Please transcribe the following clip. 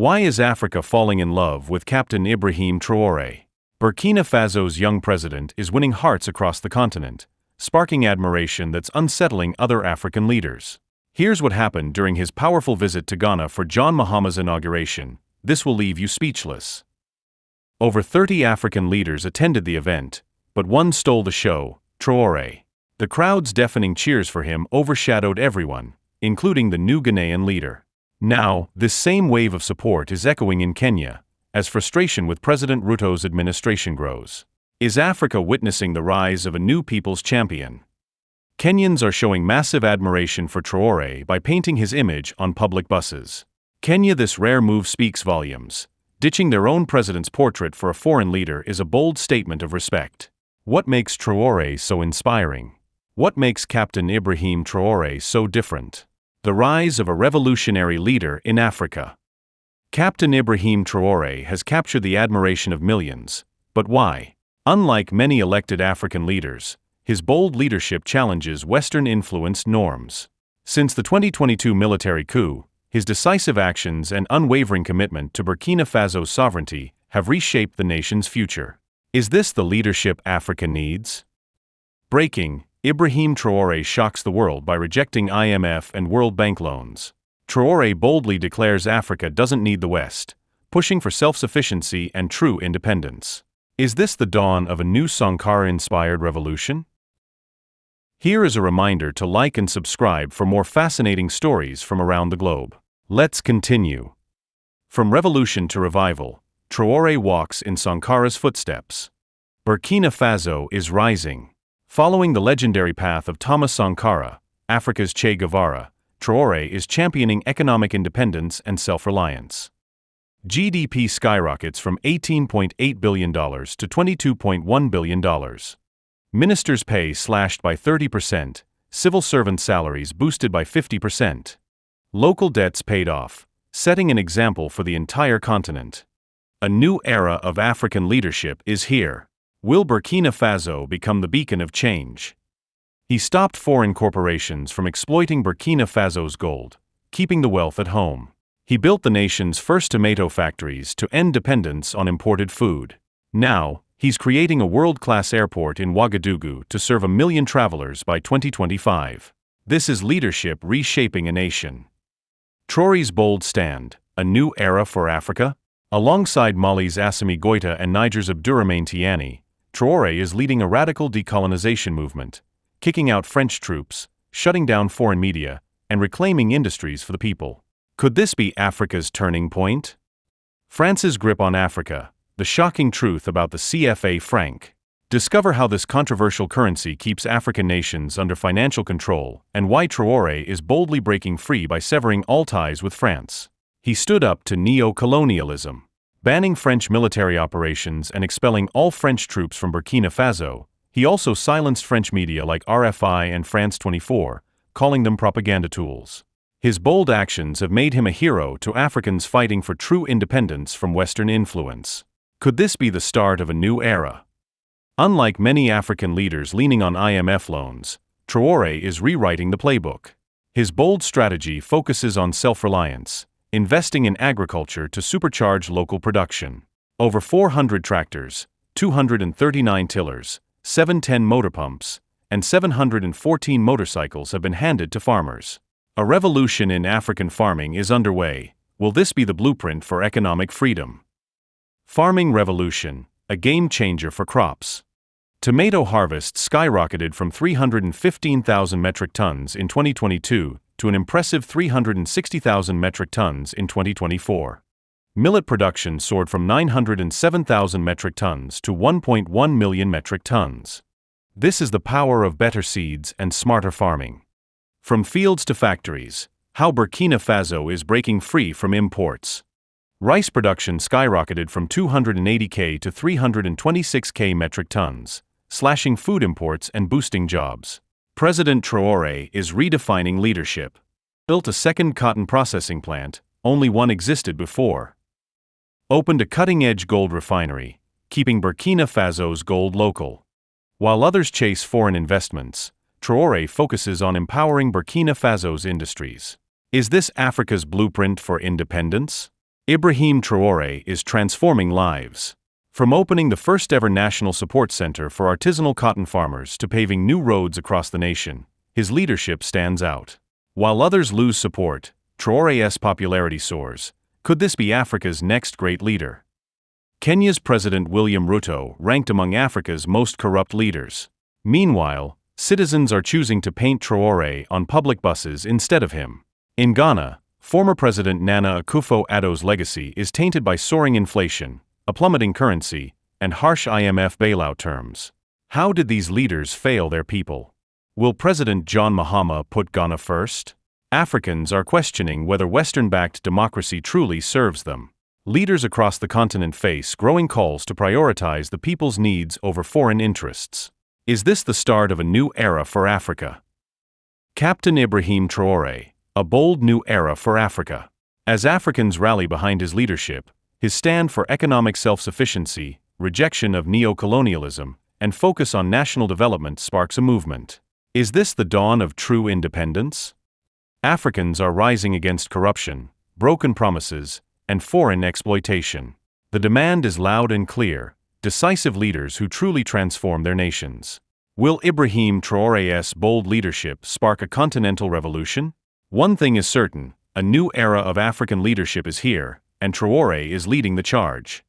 Why is Africa falling in love with Captain Ibrahim Traoré? Burkina Faso's young president is winning hearts across the continent, sparking admiration that's unsettling other African leaders. Here's what happened during his powerful visit to Ghana for John Mahama's inauguration. This will leave you speechless. Over 30 African leaders attended the event, but one stole the show: Traoré. The crowd's deafening cheers for him overshadowed everyone, including the new Ghanaian leader. Now, this same wave of support is echoing in Kenya, as frustration with President Ruto's administration grows. Is Africa witnessing the rise of a new people's champion? Kenyans are showing massive admiration for Traoré by painting his image on public buses. Kenya, this rare move speaks volumes. Ditching their own president's portrait for a foreign leader is a bold statement of respect. What makes Traoré so inspiring? What makes Captain Ibrahim Traoré so different? The rise of a revolutionary leader in Africa. Captain Ibrahim Traoré has captured the admiration of millions. But why? Unlike many elected African leaders, his bold leadership challenges Western-influenced norms. Since the 2022 military coup, his decisive actions and unwavering commitment to Burkina Faso's sovereignty have reshaped the nation's future. Is this the leadership Africa needs? Breaking: Ibrahim Traoré shocks the world by rejecting IMF and World Bank loans. Traoré boldly declares Africa doesn't need the West, pushing for self-sufficiency and true independence. Is this the dawn of a new Sankara-inspired revolution? Here is a reminder to like and subscribe for more fascinating stories from around the globe. Let's continue. From revolution to revival, Traoré walks in Sankara's footsteps. Burkina Faso is rising. Following the legendary path of Thomas Sankara, Africa's Che Guevara, Traoré is championing economic independence and self-reliance. GDP skyrockets from $18.8 billion to $22.1 billion. Ministers' pay slashed by 30%, civil servant salaries boosted by 50%. Local debts paid off, setting an example for the entire continent. A new era of African leadership is here. Will Burkina Faso become the beacon of change? He stopped foreign corporations from exploiting Burkina Faso's gold, keeping the wealth at home. He built the nation's first tomato factories to end dependence on imported food. Now, he's creating a world-class airport in Ouagadougou to serve 1 million travelers by 2025. This is leadership reshaping a nation. Traoré's bold stand: a new era for Africa? Alongside Mali's Assimi Goïta and Niger's Abdourahmane Tiani, Traoré is leading a radical decolonization movement, kicking out French troops, shutting down foreign media, and reclaiming industries for the people. Could this be Africa's turning point? France's grip on Africa: the shocking truth about the CFA franc. Discover how this controversial currency keeps African nations under financial control and why Traoré is boldly breaking free by severing all ties with France. He stood up to neo-colonialism, banning French military operations and expelling all French troops from Burkina Faso. He also silenced French media like RFI and France 24, calling them propaganda tools. His bold actions have made him a hero to Africans fighting for true independence from Western influence. Could this be the start of a new era? Unlike many African leaders leaning on IMF loans, Traoré is rewriting the playbook. His bold strategy focuses on self-reliance, investing in agriculture to supercharge local production. Over 400 tractors, 239 tillers, 710 motor pumps, and 714 motorcycles have been handed to farmers. A revolution in African farming is underway. Will this be the blueprint for economic freedom? Farming revolution: a game changer for crops. Tomato harvests skyrocketed from 315,000 metric tons in 2022 to an impressive 360,000 metric tons in 2024. Millet production soared from 907,000 metric tons to 1.1 million metric tons. This is the power of better seeds and smarter farming. From fields to factories, how Burkina Faso is breaking free from imports. Rice production skyrocketed from 280,000 to 326,000 metric tons, slashing food imports and boosting jobs. President Traoré is redefining leadership. Built a second cotton processing plant, only one existed before. Opened a cutting-edge gold refinery, keeping Burkina Faso's gold local. While others chase foreign investments, Traoré focuses on empowering Burkina Faso's industries. Is this Africa's blueprint for independence? Ibrahim Traoré is transforming lives. From opening the first-ever national support center for artisanal cotton farmers to paving new roads across the nation, his leadership stands out. While others lose support, Traoré's popularity soars. Could this be Africa's next great leader? Kenya's President William Ruto ranked among Africa's most corrupt leaders. Meanwhile, citizens are choosing to paint Traoré on public buses instead of him. In Ghana, former President Nana Akufo-Addo's legacy is tainted by soaring inflation, a plummeting currency, and harsh IMF bailout terms. How did these leaders fail their people? Will President John Mahama put Ghana first? Africans are questioning whether Western-backed democracy truly serves them. Leaders across the continent face growing calls to prioritize the people's needs over foreign interests. Is this the start of a new era for Africa? Captain Ibrahim Traoré, a bold new era for Africa. As Africans rally behind his leadership, his stand for economic self-sufficiency, rejection of neo-colonialism, and focus on national development sparks a movement. Is this the dawn of true independence? Africans are rising against corruption, broken promises, and foreign exploitation. The demand is loud and clear: decisive leaders who truly transform their nations. Will Ibrahim Traoré's bold leadership spark a continental revolution? One thing is certain: a new era of African leadership is here, and Traoré is leading the charge.